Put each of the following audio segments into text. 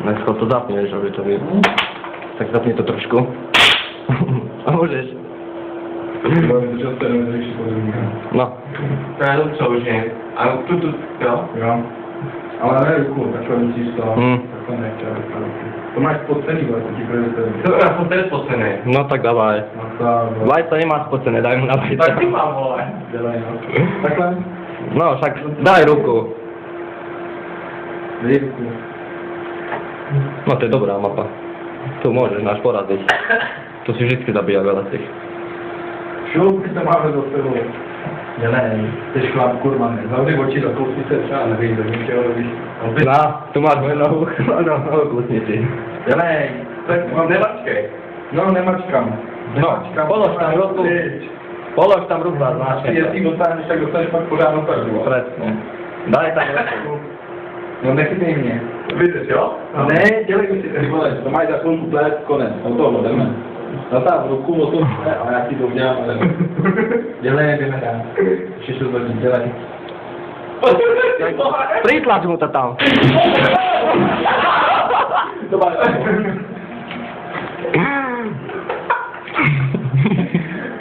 Dneska to zapniesz, aby to było. Tak zapnij to troszkę. A możesz. No. Ja to przełożenie. A tu, jo? Jo. Ale ne ruku, takhle musíš to. Mm. Takhle nechtěl. To máš spocený, ale to ti projde. To já jsem tady spocený. No tak dawaj. No to... Vajca nemá spocené, daj mu na vajca. Tak ty mám, vole. Dělej, no. Takhle. No však daj ruku. Dej ruku. No to je dobrá mapa. Tu môžeš náš poraziť. Tu si vždycky zabíja veľa tých. Šup, to máme do sebe. Dělej. Ty šláp, kurva, ne. Zavři oči, zakousni se třeba, nevyjde, něčeho robíš. Na, tu máš moju nohu. No, klusni si. Dělej. Tak mám nemačkej. No, nemačkám. No, polož tam ruku. Polož tam ruku a znáš. Jestli ji dostaneš, tak dostaneš pak pořádnou perdu. Presne. Daj tam ruku. No nechytej mě. Vidíš, jo? Ne, dělej si, ty vole, to máš za chvilku plést, konec, o toho jdeme. Zatáv ruku, o to ne, ale já ti to udělám, ale dělej, jdeme dát. Ještě to dělej. Pritlač mu to tam. To má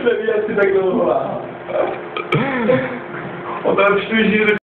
Neví, jak si tak dlouho. O tom 4